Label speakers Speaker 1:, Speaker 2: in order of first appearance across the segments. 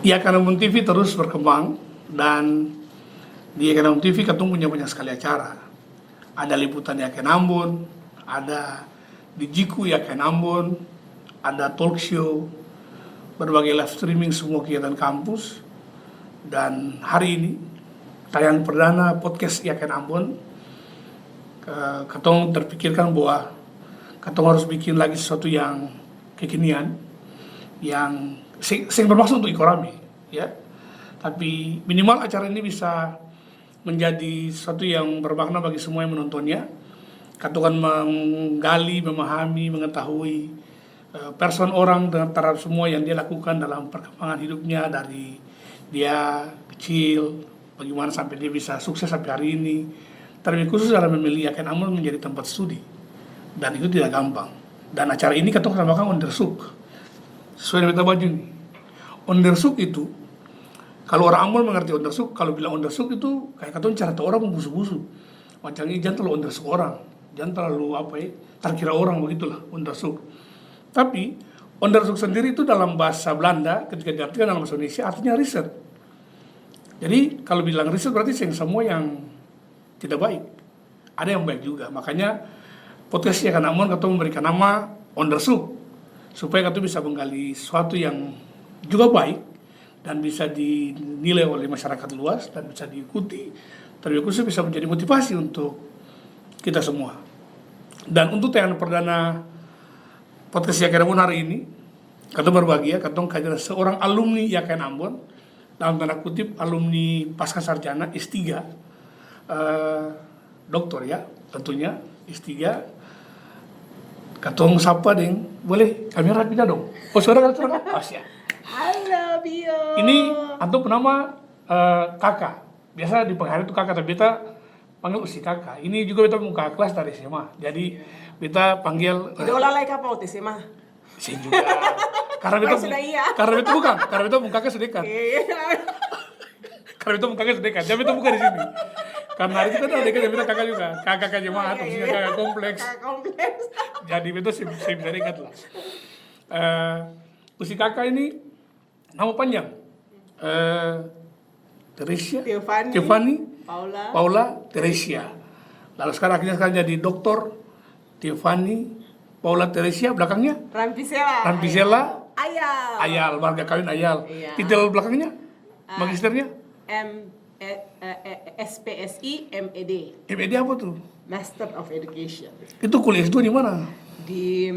Speaker 1: Ya, karena Ambon TV terus berkembang dan di Yakin Ambon TV ketemu punya banyak sekali acara. Ada liputan Yakin Ambon, ada di Jiku Yakin Ambon, ada talk show, berbagai live streaming semua kegiatan kampus. Dan hari ini tayang perdana podcast Yakin Ambon. Katong terpikirkan bahwa katong harus bikin lagi sesuatu yang kekinian, yang sing bermaksud untuk ikorami, ya. Tapi minimal acara ini bisa menjadi sesuatu yang bermakna bagi semua yang menontonnya. Katong akan menggali, memahami, mengetahui person orang terhadap semua yang dia lakukan dalam perkembangan hidupnya dari dia kecil, bagaimana sampai dia bisa sukses sampai hari ini. Terlebih khusus dalam memilih Yakin Ambon menjadi tempat studi, dan itu tidak gampang. Dan acara ini katong namakan Onderzoek, sesuai dengan baju ini. Onderzoek itu, kalau orang Ambon mengerti Onderzoek, kalau bilang Onderzoek itu kayak katong cara tahu orang membusu-busu. Macam ini jangan terlalu Onderzoek orang, jangan terlalu terkira orang, begitulah Onderzoek. Tapi Onderzoek sendiri itu dalam bahasa Belanda, ketika diartikan dalam bahasa Indonesia artinya riset. Jadi kalau bilang riset berarti semua yang tidak baik, ada yang baik juga. Makanya podcast Yakin Ambon katong memberikan nama Onderzoek, supaya katong bisa menggali sesuatu yang juga baik dan bisa dinilai oleh masyarakat luas dan bisa diikuti, terlebih khusus bisa menjadi motivasi untuk kita semua. Dan untuk tayangan perdana podcast Yakin Ambon hari ini, katong berbahagia, katong kehadirkan seorang alumni Yakin Ambon, dalam tanda kutip alumni pasca sarjana S3, doktor ya, tentunya S3. Katong sapa deng, boleh kamera pindah dong. Oh, suara Asia.
Speaker 2: Halo Bio.
Speaker 1: Ini antum penama kakak. Biasa di penghari itu kakak, tapi kita panggil usi kakak. Ini juga kita muka kelas dari SMA. Jadi kita panggil
Speaker 2: Idola like apa waktu SMA?
Speaker 1: saya juga. Karena itu bukan, karena itu muka sedekat. Karena itu muka sedekat. Jadi itu bukan di sini. Karena hari itu kan dekat kita kakak juga. Kakak jemaat, maksudnya kakak kompleks. Jadi itu saya bisa dekat lah. Usi kakak ini nama panjang Teresia, Tiffany, Paula Teresia. Lalu sekarang jadi Dr. Tiffany Paula Teresia, belakangnya Rampisela Ayal, marga kawin Ayal.
Speaker 2: Iya.
Speaker 1: Titel belakangnya magisternya
Speaker 2: SPSI MED.
Speaker 1: MED apa tuh?
Speaker 2: Master of Education.
Speaker 1: Itu kuliah S2 di mana?
Speaker 2: Di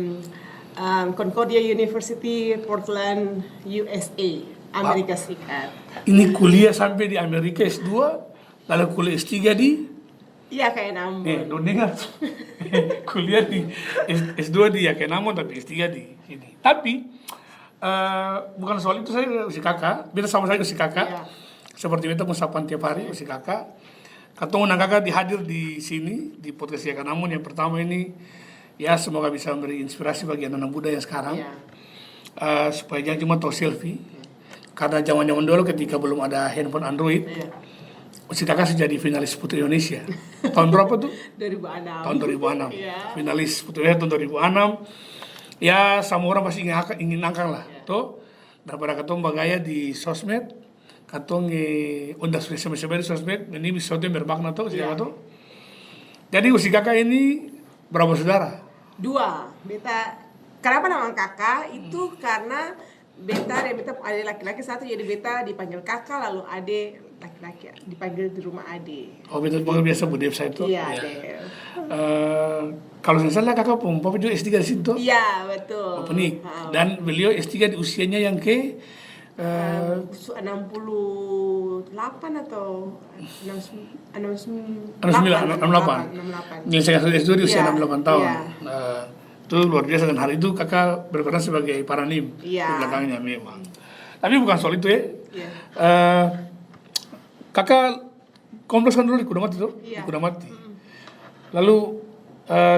Speaker 2: Concordia University, Portland, USA, Amerika Serikat.
Speaker 1: Ini kuliah sampai di Amerika S2, lalu kuliah S3 di?
Speaker 2: Iya, kayak Ambon.
Speaker 1: Don't dengar. Kuliah di S2 di Yakin Ambon, tapi S3 di sini. Tapi bukan soal itu, saya usi kakak, beda sama saya usi kakak.
Speaker 2: Iya.
Speaker 1: Seperti itu mengusahakan tiap hari usi kakak. Katong undang kakak dihadir di sini di podcast Yakin Ambon yang pertama ini. Ya, semoga bisa memberi inspirasi bagi anak-anak muda yang sekarang.
Speaker 2: Iya.
Speaker 1: Supaya jangan cuma tahu selfie. Karena zaman-zaman dulu ketika belum ada handphone Android,
Speaker 2: Iya.
Speaker 1: usi kakak sudah jadi finalis Putri Indonesia. Tahun berapa tuh?
Speaker 2: 2006.
Speaker 1: Tahun 2006.
Speaker 2: Iya.
Speaker 1: Finalis Putri Indonesia tahun 2006. Ya, semua orang pasti ingin angkang lah.
Speaker 2: Iya.
Speaker 1: Tuh, daripada katong bagaya di sosmed, katong undang sebenarnya di sosmed, ini sesuatu yang bermakna tuh, siapa
Speaker 2: Iya.
Speaker 1: tuh. Jadi usi kakak ini berapa saudara?
Speaker 2: 2. Beta, kenapa nama kakak? Itu karena beta dan beta ada laki-laki satu, jadi beta dipanggil kakak, lalu ade laki-laki dipanggil di rumah ade.
Speaker 1: Oh, betul panggil biasa Bu Dev saya itu.
Speaker 2: Iya,
Speaker 1: Ya.
Speaker 2: Dev.
Speaker 1: Kalau saya salah kakak pun, papa juga S3 di situ.
Speaker 2: Iya, betul.
Speaker 1: Papa nih. Dan beliau S3 di usianya yang ke
Speaker 2: 68 atau
Speaker 1: 68. Yang saya S2 di usia
Speaker 2: Iya,
Speaker 1: 68 tahun.
Speaker 2: iya.
Speaker 1: Itu luar biasa, dan hari itu kakak berperan sebagai paranim di
Speaker 2: Iya.
Speaker 1: belakangnya memang. Tapi bukan soal itu ya.
Speaker 2: Iya.
Speaker 1: Kakak kompleks kan dulu di Kudamati tuh,
Speaker 2: Iya.
Speaker 1: di Kudamati. Lalu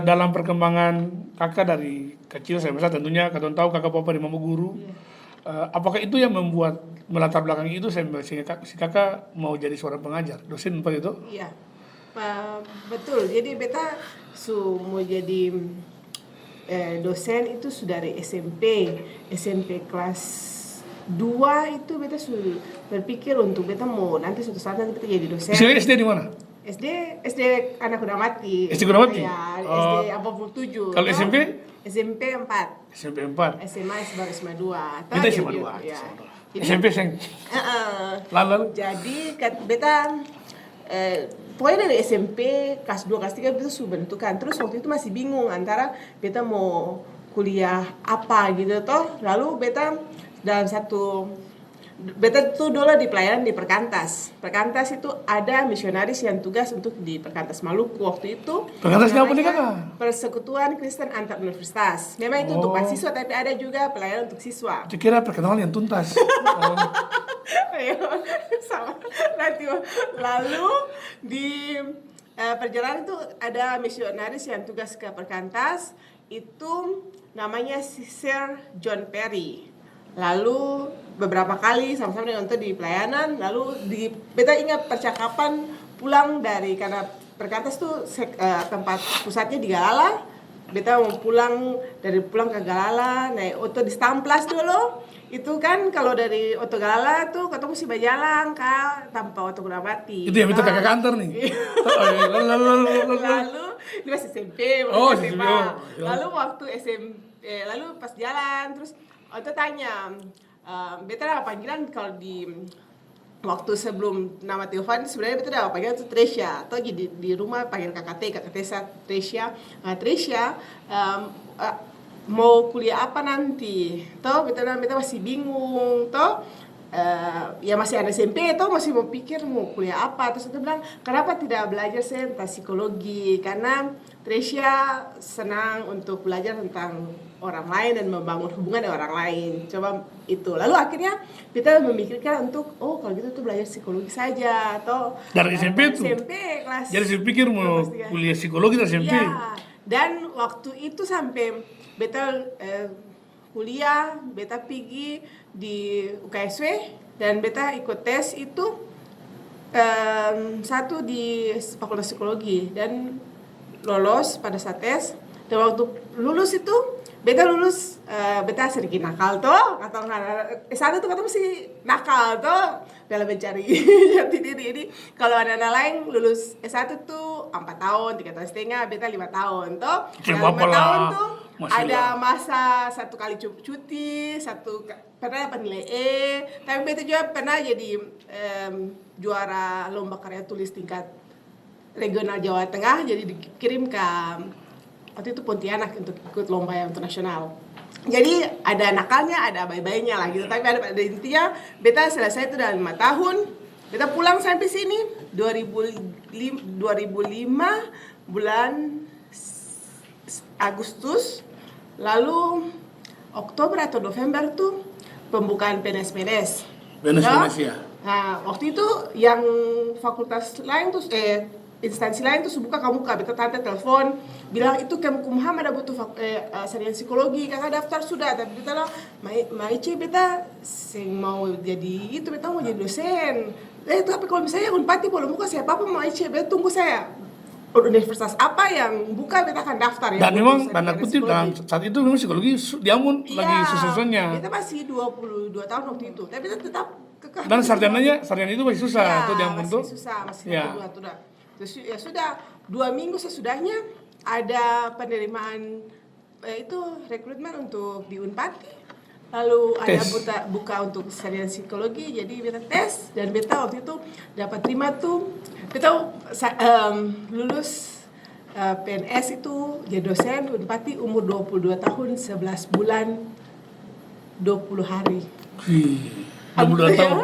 Speaker 1: dalam perkembangan kakak dari kecil saya merasa tentunya kakak tahu kakak papa di mama guru. Apakah itu yang membuat melatar belakangi itu sehingga si kakak mau jadi seorang pengajar, dosen seperti itu?
Speaker 2: Iya, betul. Jadi beta mau jadi dosen itu sudah dari SMP kelas 2 itu beta sudah berpikir untuk beta mau nanti suatu saat nanti beta jadi dosen.
Speaker 1: SD di mana?
Speaker 2: SD anak udah mati.
Speaker 1: SD udah mati?
Speaker 2: Ya,
Speaker 1: Oh.
Speaker 2: SD 47.
Speaker 1: Kalau SMP?
Speaker 2: SMP 4.
Speaker 1: SMP 4.
Speaker 2: SMA baru SMA 2.
Speaker 1: Kita SMA 2.
Speaker 2: Ya.
Speaker 1: SMP seng. Lalu?
Speaker 2: Jadi beta pokoknya dari SMP kelas 2 kelas 3 beta sudah bentukan. Terus waktu itu masih bingung antara beta mau kuliah apa gitu toh. Lalu beta dalam beta tuh dulu di pelayanan di Perkantas. Perkantas itu ada misionaris yang tugas untuk di Perkantas Maluku waktu itu.
Speaker 1: Perkantasnya apa nih,
Speaker 2: namanya
Speaker 1: Kakak?
Speaker 2: Persekutuan Kristen Antar Universitas. Memang itu untuk mahasiswa tapi ada juga pelayanan untuk siswa.
Speaker 1: Saya kira perkenalan yang tuntas.
Speaker 2: Ayo, sama. Lalu di perjalanan itu ada misionaris yang tugas ke Perkantas. Itu namanya Sir John Perry. Lalu beberapa kali sama-sama dengan itu di pelayanan. Lalu beta ingat percakapan pulang karena Perkantas tuh tempat pusatnya di Galala. Beta mau pulang ke Galala naik oto di Stamplas dulu. Itu kan kalau dari Oto Galala tuh ketemu si Bajalang Kak tanpa Oto Gudamati.
Speaker 1: Itu yang minta kakak kantor nih.
Speaker 2: Lalu ini masih SMP, masih SMA. Lalu waktu lalu pas jalan terus Oto tanya, beta ada panggilan kalau di waktu sebelum nama Teofan sebenarnya beta ada panggilan itu Tresya atau di rumah panggil kakak Tesa Tresya. Nah, Tresya mau kuliah apa nanti? Toh beta masih bingung toh. Ya masih ada SMP toh masih mau pikir mau kuliah apa. Terus dia bilang kenapa tidak belajar tentang psikologi, karena Tresya senang untuk belajar tentang orang lain dan membangun hubungan dengan orang lain. Coba itu. Lalu akhirnya kita memikirkan untuk kalau gitu tuh belajar psikologi saja atau
Speaker 1: dari SMP tuh.
Speaker 2: SMP kelas.
Speaker 1: Jadi saya pikir mau kuliah psikologi dari SMP.
Speaker 2: Ya. Dan waktu itu sampai beta kuliah, beta pergi di UKSW dan beta ikut tes itu satu di Fakultas Psikologi dan lolos pada saat tes. Dan waktu lulus itu beta sedikit nakal toh atau S1 tuh kata mesti nakal toh dalam mencari jati diri. Jadi kalau anak-anak lain lulus S1 tuh 4 tahun, 3 tahun setengah, beta 5 tahun toh. 5 tahun tuh ada masa 1 kali cuti, pernah dapat nilai E, tapi beta juga pernah jadi juara lomba karya tulis tingkat regional Jawa Tengah, jadi dikirim ke waktu itu Pontianak untuk ikut lomba yang internasional. Jadi ada nakalnya, ada baik-baiknya lah gitu. Tapi ada intinya beta selesai itu dalam 5 tahun. Beta pulang sampai sini 2005 bulan Agustus. Lalu Oktober atau November tuh pembukaan PNS.
Speaker 1: PNS ya.
Speaker 2: Nah, waktu itu yang fakultas lain tuh instansi lain tuh buka beta tante telepon bilang itu Kemkumham ada butuh sarjana psikologi, kakak daftar sudah, tapi beta lah Maice beta mau jadi beta mau jadi dosen. Tapi kalau misalnya Unpati belum buka siapa apa Maice beta tunggu saya universitas apa yang buka beta akan daftar ya.
Speaker 1: Dan memang tanda kutip dalam saat itu memang psikologi di Ambon lagi susun-susunnya.
Speaker 2: Beta masih 22 tahun waktu itu, tapi beta tetap kekeh.
Speaker 1: Dan sarjana itu masih susah tuh di Ambon tuh.
Speaker 2: Masih susah, masih Terus ya sudah 2 minggu sesudahnya ada penerimaan rekrutmen untuk di Unpati. Lalu ada buka untuk sarjana psikologi, jadi beta tes dan beta waktu itu dapat terima tuh. Beta lulus PNS itu jadi dosen Unpati umur 22 tahun 11 bulan 20 hari.
Speaker 1: 22 tahun.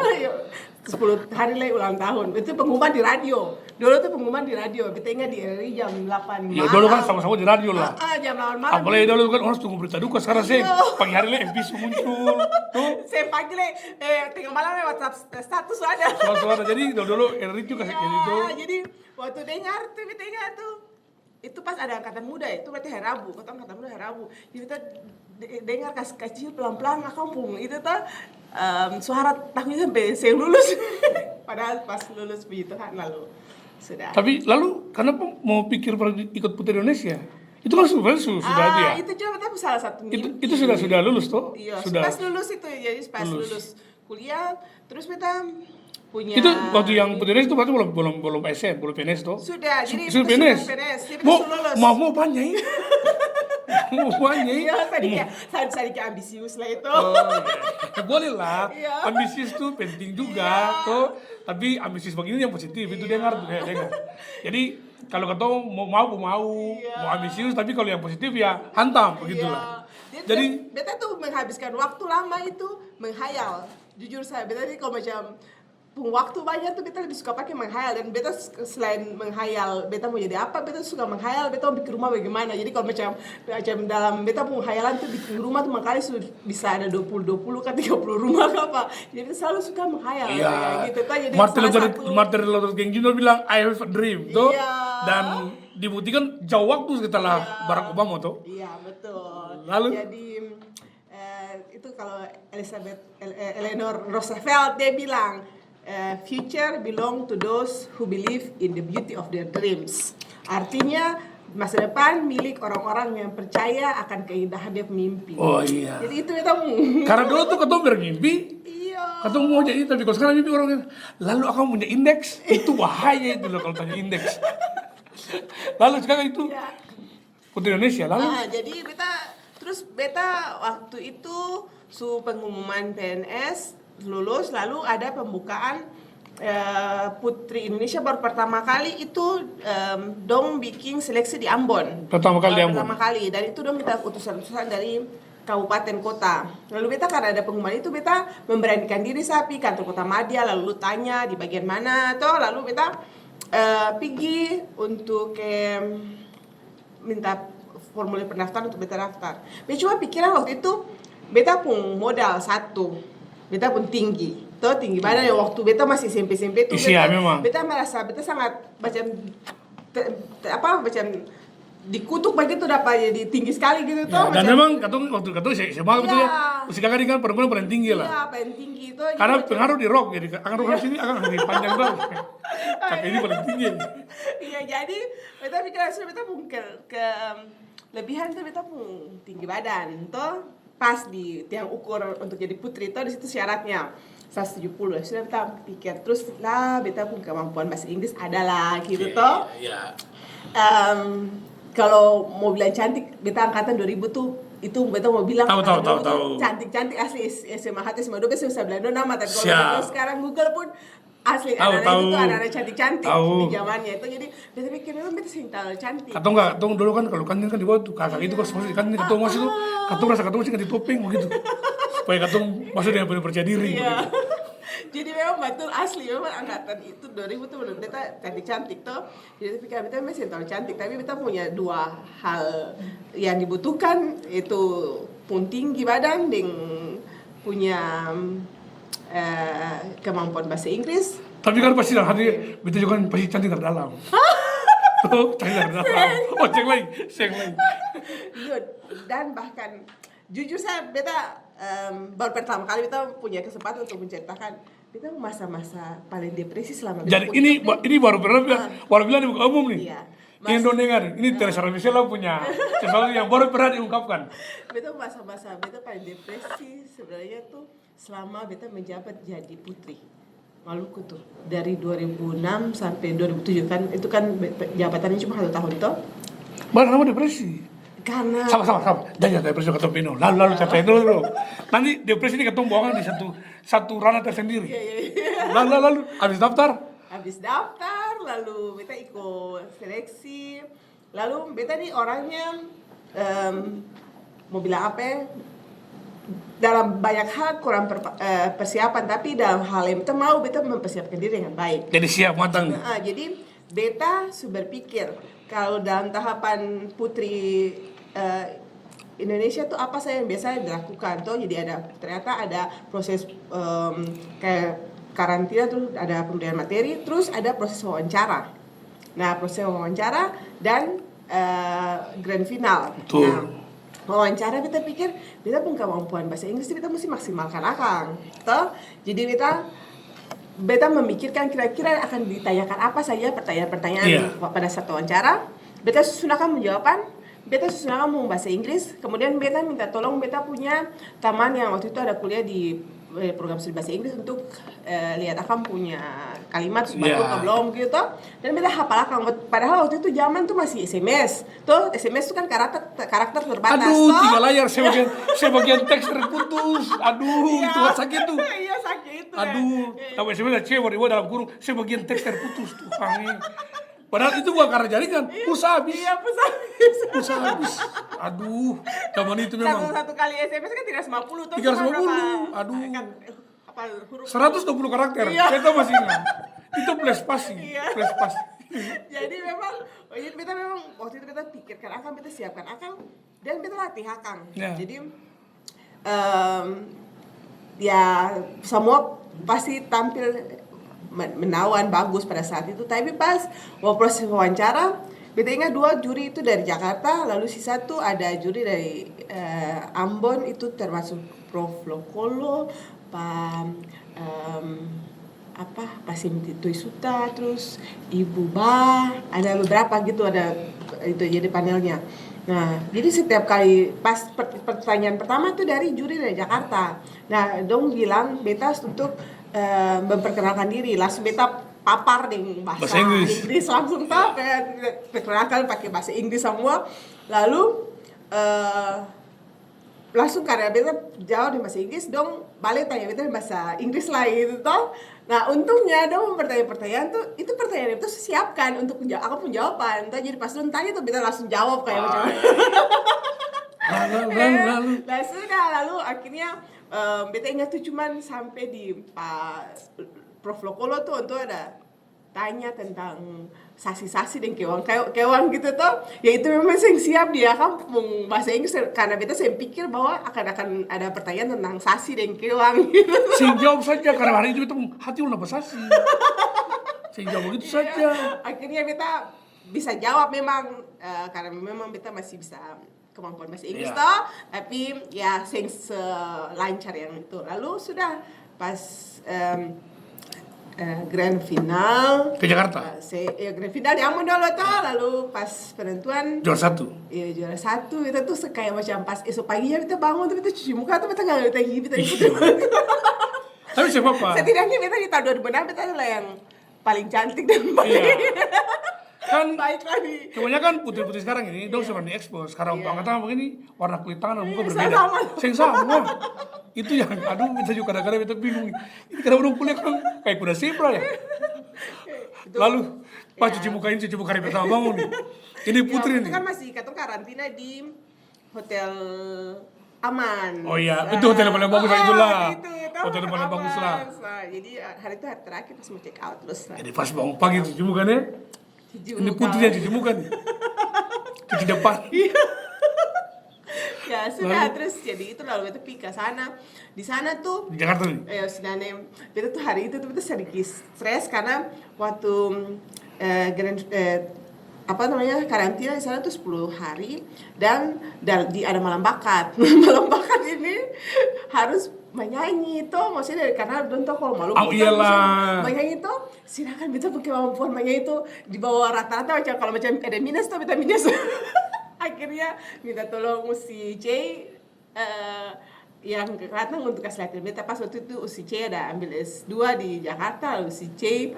Speaker 2: 10 hari lagi ulang tahun. Itu pengumuman di radio. Dulu tuh pengumuman di radio. Kita ingat di RRI jam 8 malam.
Speaker 1: Ya dulu kan sama-sama di radio lah.
Speaker 2: Jam 8 malam.
Speaker 1: Apalagi dulu kan harus tunggu berita duka. Sekarang saya pagi hari lah FB muncul. Tuh.
Speaker 2: Saya pagi lah tengah malam WhatsApp status ada.
Speaker 1: Suara-suara. Jadi dulu RRI juga kayak gitu.
Speaker 2: Jadi waktu dengar tuh itu pas ada angkatan muda itu berarti hari Rabu. Kata angkatan muda hari Rabu. Jadi kita dengar kecil pelan-pelan kampung itu tuh suara takutnya sampai saya lulus. Padahal pas lulus puji Tuhan lalu sudah.
Speaker 1: Tapi lalu kenapa mau pikir ikut Putri Indonesia? Itu kan sebenarnya sudah dia.
Speaker 2: Itu juga beta salah satu mimpi.
Speaker 1: Itu sudah lulus tuh.
Speaker 2: Iya,
Speaker 1: Sudah.
Speaker 2: pas lulus itu, jadi pas lulus kuliah, terus beta punya.
Speaker 1: Itu waktu yang PNS itu berarti belum SM, belum PNS tuh.
Speaker 2: Sudah, jadi
Speaker 1: sudah
Speaker 2: itu
Speaker 1: PNS.
Speaker 2: sudah PNS, jadi
Speaker 1: Mau
Speaker 2: beta lulus.
Speaker 1: mau banyak. Mau banyak.
Speaker 2: Iya, sedikit ambisius lah itu.
Speaker 1: Oh, iya. Boleh lah.
Speaker 2: Iya.
Speaker 1: Ambisius tuh penting juga tuh. Tapi ambisius begini yang positif itu dengar tuh kayak dengar. Jadi kalau kata mau ambisius, tapi kalau yang positif ya hantam begitulah.
Speaker 2: Jadi beta tuh menghabiskan waktu lama itu menghayal. Jujur saya, beta ini kalau macam waktu banyak tuh beta lebih suka pakai menghayal, dan beta selain menghayal beta mau jadi apa, beta suka menghayal beta mau bikin rumah bagaimana. Jadi kalau macam dalam beta punya khayalan tuh bikin rumah tuh makanya sudah bisa ada 20 kan 30 rumah apa. Jadi beta selalu suka menghayal kayak gitu tuh. Jadi
Speaker 1: Martin Luther King Jr. bilang I have a dream tuh.
Speaker 2: Iya.
Speaker 1: Dan dibuktikan jauh waktu setelah Barack Obama tuh.
Speaker 2: Iya, betul.
Speaker 1: Lalu?
Speaker 2: Jadi itu kalau Eleanor Roosevelt dia bilang future belong to those who believe in the beauty of their dreams. Artinya masa depan milik orang-orang yang percaya akan keindahan dia mimpi.
Speaker 1: Oh iya.
Speaker 2: Jadi itu betamu.
Speaker 1: Karena dulu tuh ketemu bermimpi.
Speaker 2: Iya.
Speaker 1: Ketemu mau jadi, tapi kalau sekarang mimpi orang lalu akan punya indeks, itu bahaya itu loh kalau tanya indeks. Lalu sekarang itu Putri Indonesia lalu.
Speaker 2: Jadi beta waktu itu pengumuman PNS lulus, lalu ada pembukaan Putri Indonesia baru pertama kali itu dong bikin seleksi di Ambon.
Speaker 1: Pertama kali di Ambon.
Speaker 2: Pertama kali, dan itu dong minta utusan-utusan dari kabupaten kota. Lalu beta karena ada pengumuman itu beta memberanikan diri sapi kantor Kota Madya, lalu tanya di bagian mana toh, lalu beta pergi untuk minta formulir pendaftaran untuk beta daftar. Beta cuma pikiran waktu itu beta pun modal satu. Beta pun tinggi, tinggi badan ya waktu beta masih SMP itu. Beta merasa beta sangat macam macam dikutuk begitu dapat jadi tinggi sekali gitu
Speaker 1: ya, dan memang waktu SMA gitu ya, usia kan perempuan paling tinggi lah.
Speaker 2: Iya, paling tinggi itu.
Speaker 1: Karena pengaruh di rok, jadi akan rok sini akan lebih panjang banget. Kaki ini paling tinggi.
Speaker 2: Iya, jadi beta pikir beta pun ke lebihan tuh beta pun tinggi badan toh. Pas di tiang ukur untuk jadi putri itu di situ syaratnya 170. Sudah beta pikir terus lah beta pun kemampuan bahasa Inggris adalah gitu toh.
Speaker 1: Iya.
Speaker 2: Kalau mau bilang cantik beta angkatan 2000 tuh itu beta mau bilang
Speaker 1: tahu.
Speaker 2: Cantik asli SMA hati SMA 12 bisa bilang nama, tapi kalau sekarang Google pun asli anak-anak cantik-cantik di zamannya itu. Jadi beta pikir memang beta sintal cantik.
Speaker 1: Atau enggak, dulu kan kalau kantin kan di bawah tuh kakak itu pas masuk di kantin ketemu masuk tuh, katong rasa ketemu sih ganti topeng begitu. Supaya katong masuk dengan penuh percaya diri.
Speaker 2: Iya. Jadi memang betul asli memang angkatan itu 2000 tuh benar beta cantik-cantik tuh. Jadi pikir beta memang sintal cantik, tapi beta punya dua hal yang dibutuhkan, itu pun tinggi badan dan punya kemampuan bahasa Inggris.
Speaker 1: Tapi kan pasti dalam hati beta juga kan pasti cantik terdalam. Tuh, cantik terdalam. Oh, cek lagi.
Speaker 2: Iya, dan bahkan jujur saya beta baru pertama kali beta punya kesempatan untuk menceritakan beta masa-masa paling depresi selama beta.
Speaker 1: Jadi ini baru bilang di muka umum nih.
Speaker 2: Iya.
Speaker 1: Ini don't dengar, ini Teresa Michela punya sesuatu yang baru pernah diungkapkan.
Speaker 2: Beta masa-masa beta paling depresi sebenarnya tuh selama beta menjabat jadi putri Maluku tuh dari 2006 sampai 2007 kan, itu kan jabatannya cuma 1 tahun toh.
Speaker 1: Baru kamu depresi.
Speaker 2: Karena
Speaker 1: sama. Jangan depresi ketemu Pino. Lalu capai dulu. Nanti depresi ini ketemu bohongan di satu ranah tersendiri.
Speaker 2: Iya.
Speaker 1: Lalu habis daftar,
Speaker 2: lalu beta ikut seleksi. Lalu beta nih orangnya mau bilang apa ya? Dalam banyak hal kurang persiapan, tapi dalam hal yang beta mau beta mempersiapkan diri dengan baik.
Speaker 1: Jadi siap matang.
Speaker 2: Jadi beta berpikir kalau dalam tahapan putri Indonesia tuh apa saja yang biasa dilakukan tuh. Jadi ternyata ada proses kayak karantina, terus ada pemberian materi, terus ada proses wawancara. Nah, proses wawancara dan grand final.
Speaker 1: Betul.
Speaker 2: Nah, wawancara beta pikir beta pun kemampuan bahasa Inggris beta mesti maksimalkan akang toh. Jadi beta memikirkan kira-kira akan ditanyakan apa saja pertanyaan-pertanyaan pada saat wawancara. Beta susun akan menjawaban beta susun ngomong bahasa Inggris, kemudian beta minta tolong beta punya teman yang waktu itu ada kuliah di program studi bahasa Inggris untuk lihat akang punya kalimat sebagus atau belum gitu, dan beta hafal akang. Padahal waktu itu zaman tuh masih SMS, tuh SMS tuh kan karakter terbatas.
Speaker 1: Aduh,
Speaker 2: toh.
Speaker 1: 3 layar sebagian teks terputus. Aduh, itu sakit tuh.
Speaker 2: Iya sakit tuh.
Speaker 1: Aduh, tahu SMS cewek dalam kurung sebagian teks terputus tuh. Padahal itu bukan karena jaringan, pulsa habis.
Speaker 2: Iya,
Speaker 1: Pulsa habis. Aduh, zaman itu memang.
Speaker 2: Satu kali SMS kan 350 tuh.
Speaker 1: 350, aduh.
Speaker 2: Apa huruf?
Speaker 1: 120 karakter,
Speaker 2: Iya.
Speaker 1: kita masih ingat. Itu plus spasi,
Speaker 2: Iya.
Speaker 1: plus spasi.
Speaker 2: Jadi memang, beta memang waktu itu beta pikirkan akang, beta siapkan akang, dan beta latih akang.
Speaker 1: Ya.
Speaker 2: Jadi ya semua pasti tampil menawan bagus pada saat itu, tapi pas mau proses wawancara beta ingat 2 juri itu dari Jakarta, lalu si satu ada juri dari Ambon, itu termasuk Prof. Lokolo, Pak Simtito Isuta, terus Ibu Ba, ada beberapa gitu, ada itu jadi panelnya. Nah, jadi setiap kali pas pertanyaan pertama tuh dari juri dari Jakarta. Nah, dong bilang beta untuk memperkenalkan diri, langsung beta papar dengan bahasa Inggris langsung tuh, kayak perkenalkan pakai bahasa Inggris semua. Lalu langsung karena beta jauh di bahasa Inggris, dong balik tanya beta di bahasa Inggris lah gitu toh. Nah, untungnya dong pertanyaan tuh, itu pertanyaan itu siapkan untuk aku pun jawaban. Tuh, jadi pas dong tanya tuh beta langsung jawab kayak macam.
Speaker 1: Lalu.
Speaker 2: Nah, sudah lalu akhirnya beta ingat tuh cuman sampai di Pak Prof. Lokolo tuh untuk ada tanya tentang sasi-sasi dan kewang gitu tuh. Ya itu memang saya siap dia kan bahasa Inggris, karena beta saya pikir bahwa akan ada pertanyaan tentang sasi dan kewang gitu.
Speaker 1: Saya jawab saja karena hari itu beta hati ulun apa sasi. Saya jawab begitu saja.
Speaker 2: Akhirnya beta bisa jawab memang karena memang beta masih bisa kemampuan bahasa Inggris toh, tapi ya sing selancar yang itu. Lalu sudah pas grand final
Speaker 1: Ke Jakarta.
Speaker 2: Grand final di Ambon dulu toh, lalu pas penentuan
Speaker 1: Juara 1.
Speaker 2: iya juara 1 itu tuh kayak macam pas esok paginya kita bangun tuh kita cuci muka tuh kita nggak kita ikut.
Speaker 1: Tapi siapa apa?
Speaker 2: Setidaknya kita di tahun 2006 kita adalah yang paling cantik dan paling
Speaker 1: Kan
Speaker 2: baik lagi.
Speaker 1: kebanyakan putri-putri sekarang ini dong sudah diekspos. Sekarang angkatan begini warna kulit tangan dan muka berbeda.
Speaker 2: sama.
Speaker 1: Sama. Itu yang aduh kita juga kadang-kadang kita bingung. Ini karena orang kuliah kan kayak kuda zebra ya. Lalu pas cuci muka hari pertama bangun nih. Ini putri nih.
Speaker 2: Itu kan masih karantina di hotel Aman.
Speaker 1: Oh iya, itu hotel paling bagus lah itulah.
Speaker 2: Itu,
Speaker 1: Hotel paling bagus lah.
Speaker 2: Nah, jadi hari itu hari terakhir pas mau check out terus.
Speaker 1: Jadi pas bangun pagi cuci muka nih. Ini putri yang cuci muka nih. Cuci depan.
Speaker 2: Ya sudah, terus jadi itu lalu beta pergi ke sana. Di sana tuh
Speaker 1: Di Jakarta nih.
Speaker 2: sudah beta tuh hari itu tuh beta sedikit stres karena waktu karantina di sana tuh 10 hari dan ada malam bakat. Malam bakat ini harus menyanyi tuh, maksudnya karena don't tahu kalau malu.
Speaker 1: Oh iyalah.
Speaker 2: Menyanyi tuh, silakan beta pakai kemampuan menyanyi itu di bawah rata-rata, kalau macam ada minus tuh beta minus. Akhirnya minta tolong si C yang datang untuk kasih latihan beta. Pas waktu itu si C ada ambil S2 di Jakarta, lalu si C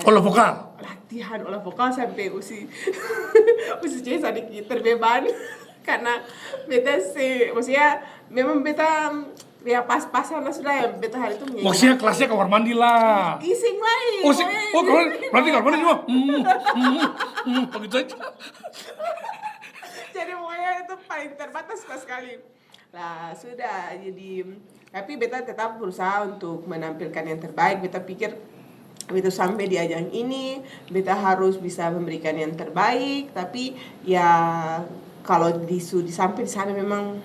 Speaker 1: Olah vokal.
Speaker 2: latihan olah vokal sampai usi C sedikit terbeban karena beta maksudnya memang beta ya pas-pasan lah sudah ya beta hari itu menyanyi.
Speaker 1: Maksudnya kelasnya kamar mandi lah.
Speaker 2: Ising lain.
Speaker 1: Berarti kamar mandi semua. Begitu aja.
Speaker 2: Jadi pokoknya itu paling terbatas sekali. Lah sudah, jadi tapi beta tetap berusaha untuk menampilkan yang terbaik. Beta pikir begitu sampai di ajang ini beta harus bisa memberikan yang terbaik, tapi ya kalau sampai di sana memang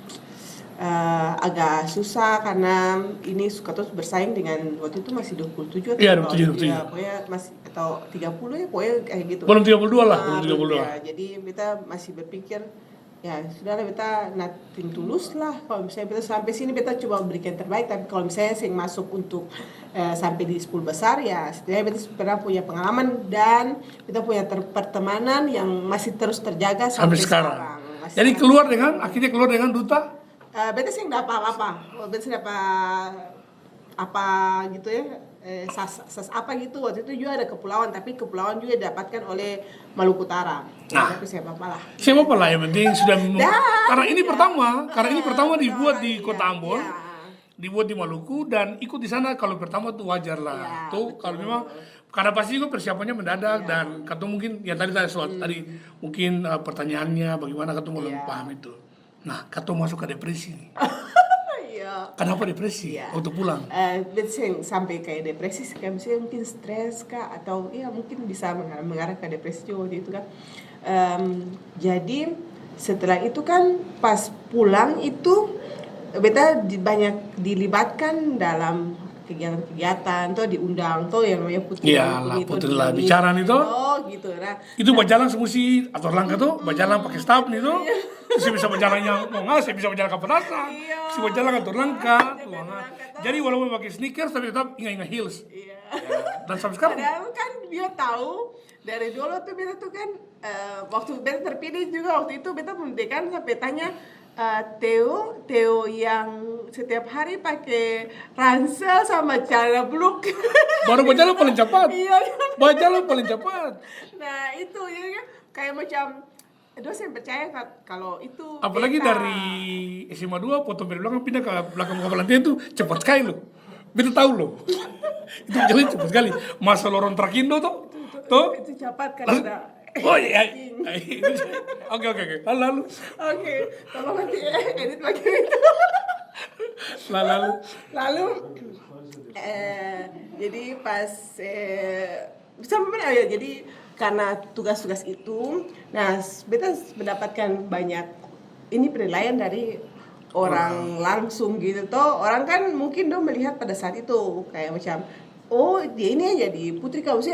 Speaker 2: agak susah karena ini suka terus bersaing dengan waktu itu masih 27 atau
Speaker 1: 27.
Speaker 2: Ya, pokoknya masih atau 30 ya pokoknya kayak gitu.
Speaker 1: Belum 32 lah, belum 32
Speaker 2: ya, jadi kita masih berpikir ya sudah lah beta nating tulus lah. Kalau misalnya beta sampai sini beta coba berikan yang terbaik, tapi kalau misalnya saya masuk untuk sampai di 10 besar ya setidaknya beta pernah punya pengalaman dan beta punya pertemanan yang masih terus terjaga sampai sekarang.
Speaker 1: Jadi akhirnya keluar dengan duta.
Speaker 2: Beta sih nggak apa-apa, beta sih dapat apa gitu ya, sas apa gitu. Waktu itu juga ada kepulauan, tapi kepulauan juga didapatkan oleh Maluku Utara.
Speaker 1: Nah,
Speaker 2: tapi saya apa lah.
Speaker 1: Siapa lah yang penting sudah karena ini pertama dibuat di Kota Ambon, dibuat di Maluku dan ikut di sana. Kalau pertama tuh wajar lah. Tuh kalau memang karena pasti juga persiapannya mendadak dan kata mungkin ya tadi mungkin pertanyaannya bagaimana kata belum paham itu. Nah, kata masuk ke depresi nih. Kenapa depresi? Untuk pulang?
Speaker 2: Sampai kayak depresi, kayak misalnya mungkin stres kah, atau ya mungkin bisa mengarah ke depresi juga waktu itu kan. Jadi setelah itu kan pas pulang itu beta banyak dilibatkan dalam kegiatan-kegiatan tuh, diundang tuh yang namanya Putri
Speaker 1: Putri lah bicara nih tuh.
Speaker 2: Oh gitu nah.
Speaker 1: Itu berjalan semusi atau langkah tuh, berjalan pakai staff nih tuh. Saya bisa berjalan yang mau nggak, saya bisa berjalan ke petasan. Saya berjalan atur langkah. Jadi walaupun pakai sneakers tapi tetap ingat heels. Dan sampai sekarang.
Speaker 2: Padahal kan dia tahu dari dulu tuh beta tuh kan waktu beta terpilih juga waktu itu beta mendekan sampai tanya Theo yang setiap hari pakai ransel sama celana bluk.
Speaker 1: Baru berjalan paling cepat.
Speaker 2: Iya.
Speaker 1: Berjalan paling cepat.
Speaker 2: Nah itu ya kan kayak macam dosen percaya kalau itu.
Speaker 1: Apalagi dari SMA 2 foto dari belakang pindah ke belakang kapal latihan itu cepat sekali loh. Beta tahu loh. Itu jalan cepat sekali. Masa lorong Trakindo tuh.
Speaker 2: Itu cepat kan ada.
Speaker 1: Oh iya. Oke. Lalu.
Speaker 2: Oke, tolong nanti edit lagi itu. Lalu jadi pas sampai ya jadi karena tugas-tugas itu, nah beta mendapatkan banyak ini penilaian dari orang langsung gitu toh. Orang kan mungkin dong melihat pada saat itu kayak macam oh dia ini aja di Putri kau sih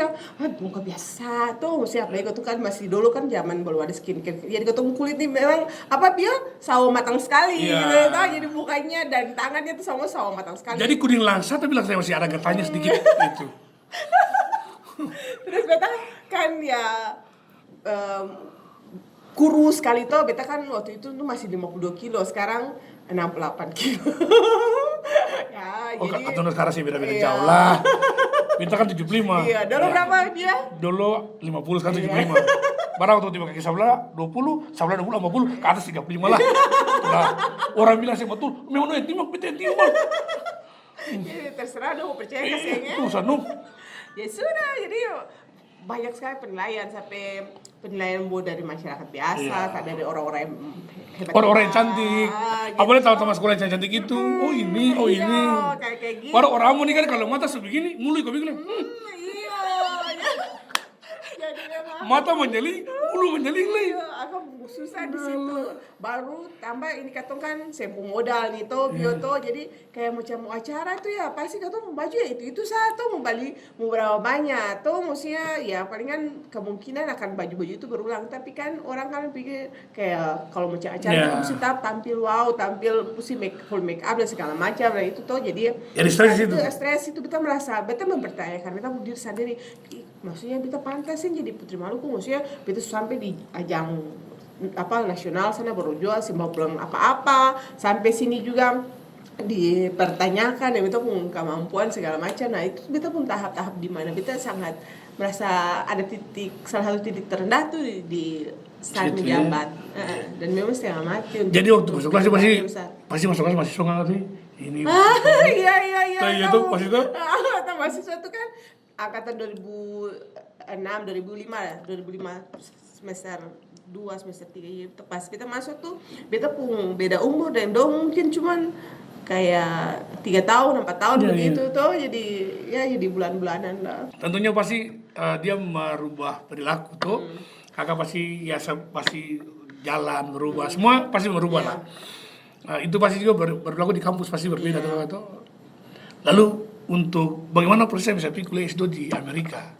Speaker 2: muka biasa tuh mesti apa itu kan masih dulu kan zaman belum ada skincare jadi ketemu kulit nih memang apa dia sawo matang sekali gitu tau jadi mukanya dan tangannya tuh sama sawo matang sekali
Speaker 1: jadi kuning langsa tapi langsanya masih ada getahnya sedikit itu.
Speaker 2: Terus beta kan ya kurus sekali tuh beta kan waktu itu tuh masih 52 kilo sekarang 68 kilo. Ya, jadi
Speaker 1: atau sekarang sih beda-beda jauh lah. Beta kan 75.
Speaker 2: Iya, dulu berapa dia?
Speaker 1: Dulu 50 sekarang 75. Barang waktu tiba kaki sebelah 20, sebelah 20, 50, ke atas 35 lah. Nah, orang bilang sih betul, memang itu mah beta timbang.
Speaker 2: Jadi terserah dong percaya kasihnya.
Speaker 1: Urusan dong.
Speaker 2: Ya sudah, jadi banyak sekali penilaian sampai penilaian dari masyarakat biasa, dari orang-orang yang hebat.
Speaker 1: Orang-orang yang cantik. Apalagi tahu-tahu sekolah yang cantik itu. Oh ini.
Speaker 2: Kayak gitu.
Speaker 1: Baru orang mau nih kan kalau mata sebegini, mulu kau bilang.
Speaker 2: Iya. Jadi memang
Speaker 1: Mata menjeli, mulu menjeli lagi.
Speaker 2: Aku susah di situ. Baru tambah ini katong kan sempu modal nih toh, bioto. Jadi kayak macam mau acara tuh ya pasti katong baju ya itu satu mau beli mau berapa banyak tuh maksudnya ya palingan kemungkinan akan baju-baju itu berulang tapi kan orang kan pikir kayak kalau macam acara itu mesti tampil wow, tampil mesti full make up dan segala macam dan itu tuh jadi stres itu kita merasa kita mempertanyakan kita diri sendiri maksudnya kita pantasin jadi Putri Maluku maksudnya kita sampai di ajang nasional sana berjual simbol belum apa-apa sampai sini juga dipertanyakan ya kita pun kemampuan segala macam nah itu kita pun tahap-tahap di mana kita sangat merasa ada salah satu titik terendah tuh di saat menjabat dan memang setengah mati
Speaker 1: jadi waktu masuk kelas pasti masuk kelas masih sungai sih ini
Speaker 2: iya
Speaker 1: iya tuh pas itu
Speaker 2: mahasiswa itu kan angkatan 2006 semester 2 semester 3 ya pas kita masuk tuh beta pun beda umur dan dong mungkin cuman kayak 3 tahun 4 tahun begitu tuh jadi bulan-bulanan lah
Speaker 1: tentunya pasti dia merubah perilaku tuh kakak pasti jalan berubah semua pasti merubah lah itu pasti juga berlaku di kampus pasti berbeda tuh lalu untuk bagaimana prosesnya bisa pilih kuliah S2 di Amerika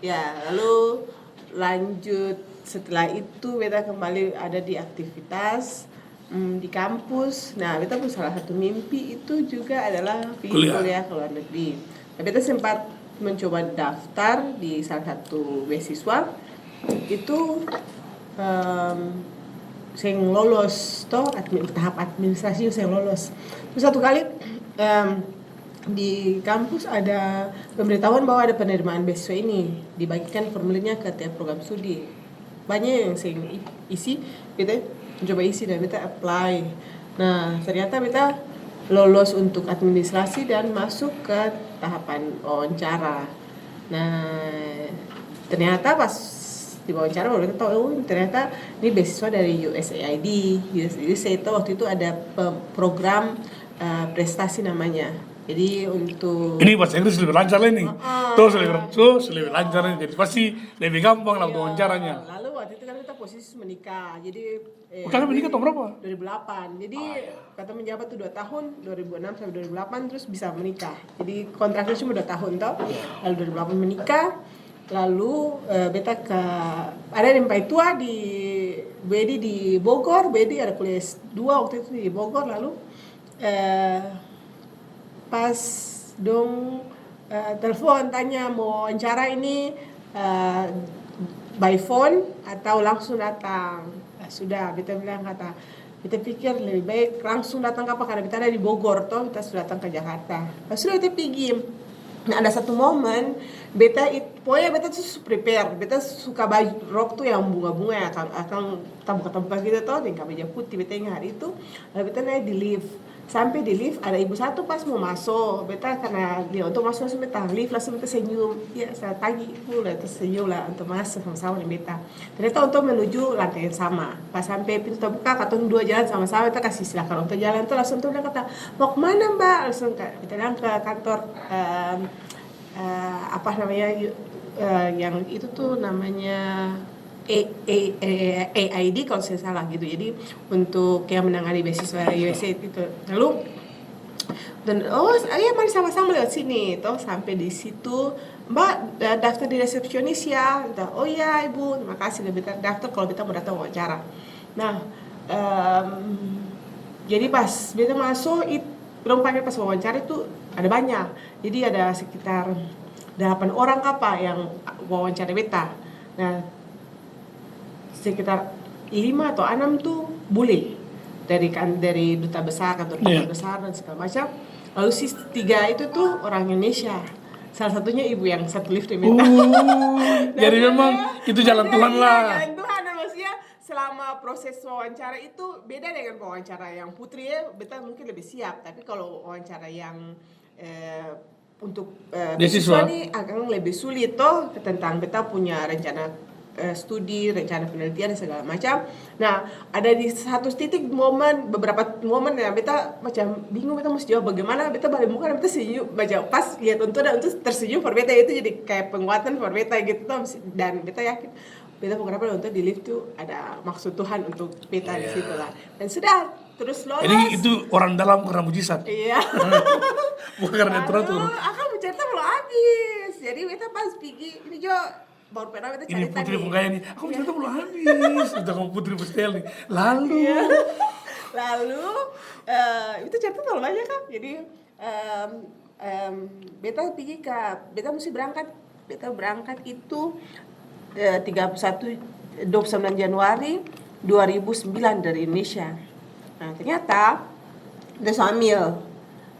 Speaker 2: ya lalu lanjut setelah itu beta kembali ada di aktivitas di kampus. Nah, beta pun salah satu mimpi itu juga adalah pergi kuliah ke luar negeri. Nah, beta sempat mencoba daftar di salah satu beasiswa itu saya lolos toh tahap administrasi saya lolos. Terus satu kali di kampus ada pemberitahuan bahwa ada penerimaan beasiswa ini, dibagikan formulirnya ke tiap program studi. Banyak yang saya isi, beta mencoba isi dan beta apply. Nah, ternyata beta lolos untuk administrasi dan masuk ke tahapan wawancara. Nah, ternyata pas di wawancara baru kita tahu ternyata ini beasiswa dari USAID. USAID itu waktu itu ada program prestasi namanya. Jadi untuk
Speaker 1: ini bahasa Inggris lebih lancar lah ini. Terus lebih lancar ini. Jadi pasti lebih gampang lah wawancaranya.
Speaker 2: Lalu waktu itu kan kita posisi menikah. Jadi
Speaker 1: kalian menikah tahun berapa?
Speaker 2: 2008. Jadi kata menjabat tuh 2 tahun, 2006 sampai 2008 terus bisa menikah. Jadi kontraknya cuma 2 tahun toh. Lalu 2008 menikah. Lalu beta ada yang paling tua di BEDI di Bogor. BEDI ada kuliah S2 waktu itu di Bogor. Lalu pas dong telepon tanya mau wawancara ini by phone atau langsung datang. Sudah, beta bilang kata beta pikir lebih baik langsung datang apa karena beta ada di Bogor toh, kita sudah datang ke Jakarta. Sudah beta pergi. Nah, ada satu momen pokoknya beta tuh prepare, beta suka baju rok tuh yang bunga-bunga ya, akan tabuka-tabuka gitu toh, dengan kemeja putih. Beta ingat hari itu, lalu beta naik di lift. Sampai di lift ada ibu satu pas mau masuk, beta karena dia untuk masuk langsung beta lift langsung beta senyum, ya saya tagi ibu lah tersenyum lah untuk masuk sama-sama dengan beta. Ternyata untuk menuju lantai yang sama, pas sampai pintu terbuka kata 2 jalan sama-sama, beta kasih silakan untuk jalan tuh langsung tuh dia kata mau kemana mbak, langsung beta bilang ke kantor apa namanya yang itu tuh namanya AID kalau saya salah gitu. Jadi untuk yang menangani beasiswa USA itu. Lalu dan mari sama-sama lewat sini toh, sampai di situ mbak daftar di resepsionis ya. Oh iya ibu, terima kasih udah daftar kalau beta mau datang wawancara. Nah jadi pas beta masuk belum pakai pas wawancara itu ada banyak. Jadi ada sekitar 8 orang apa yang wawancara beta. Nah sekitar 5 atau 6 tuh bule dari duta besar, kantor duta besar dan segala macam. Lalu 3 itu tuh orang Indonesia. Salah satunya ibu yang satu lift minta.
Speaker 1: Jadi memang itu jalan Tuhan lah.
Speaker 2: Jalan Tuhan, maksudnya selama proses wawancara itu beda dengan wawancara yang putri ya, beta mungkin lebih siap. Tapi kalau wawancara yang untuk beasiswa ini akan lebih sulit toh, tentang beta punya rencana studi, rencana penelitian dan segala macam. Nah, ada di satu titik beberapa momen yang beta macam bingung, beta mesti jawab bagaimana. Beta balik muka dan beta senyum, baca pas lihat untuk tersenyum for beta itu jadi kayak penguatan for beta gitu toh. Dan beta yakin beta kenapa untuk di lift tuh ada maksud Tuhan untuk beta di situ lah. Dan sudah terus lolos.
Speaker 1: Jadi itu orang dalam karena mujizat.
Speaker 2: Iya.
Speaker 1: Bukan karena teratur.
Speaker 2: Akan mencerita belum habis. Jadi beta pas pergi ini Jo baru pernah kita
Speaker 1: ini
Speaker 2: cerita
Speaker 1: putri
Speaker 2: nih.
Speaker 1: penggaya nih, aku cerita belum habis. Udah kamu putri pestel nih. Lalu itu cerita terlalu banyak kan. Jadi beta pergi beta mesti berangkat. Beta berangkat itu 29 Januari 2009 dari Indonesia. Nah ternyata udah hamil.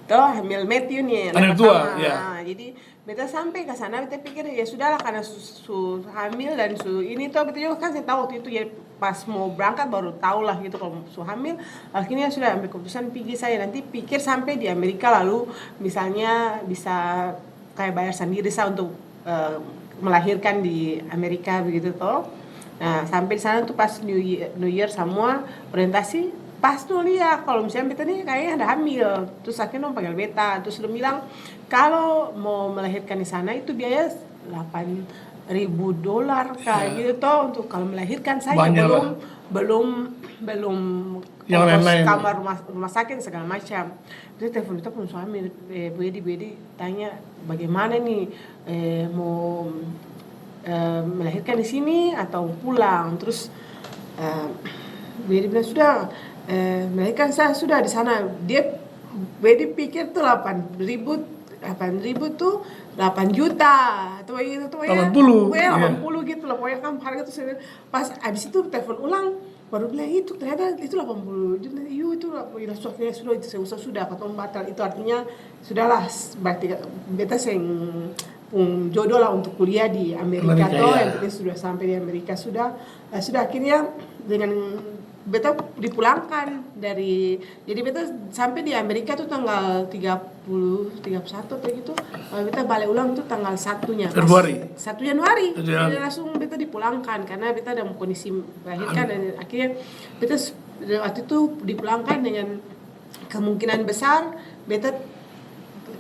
Speaker 1: Tuh hamil Matthew nih anak tua ya.
Speaker 2: Nah, jadi beta sampai ke sana beta pikir ya sudahlah karena su hamil dan su ini tuh beta juga kan saya tahu waktu itu ya pas mau berangkat baru tahu lah gitu kalau su hamil. Akhirnya sudah ambil keputusan pergi saya nanti pikir sampai di Amerika lalu misalnya bisa kayak bayar sendiri saya untuk melahirkan di Amerika begitu toh. Nah sampai di sana tuh pas New Year semua orientasi pas tuh lihat kalau misalnya beta nih kayaknya ada hamil, terus akhirnya dong panggil beta, terus dia bilang kalau mau melahirkan di sana itu biaya $8,000 kayak gitu toh untuk kalau melahirkan saya belum
Speaker 1: yang lain-lain
Speaker 2: kamar rumah sakit segala macam. Terus telepon kita pun suami Bu Edi tanya bagaimana nih mau melahirkan di sini atau pulang. Terus Bedi bilang sudah melahirkan saya sudah di sana. Bedi pikir tuh 8.000 tuh 8 juta atau gitu tuh ya
Speaker 1: 80
Speaker 2: 80 gitu lah pokoknya kan harga tuh pas abis itu telepon ulang baru bilang itu ternyata itu 80 juta sudah itu sudah ketemu batal itu artinya sudahlah berarti beta jodoh lah untuk kuliah di Amerika toh yang penting sudah sampai di Amerika sudah akhirnya dengan beta dipulangkan jadi beta sampai di Amerika tuh tanggal 31 atau gitu. Beta balik ulang tuh tanggal 1-nya. 1 Januari. Jadi langsung beta dipulangkan karena beta dalam kondisi melahirkan dan akhirnya beta waktu itu dipulangkan dengan kemungkinan besar beta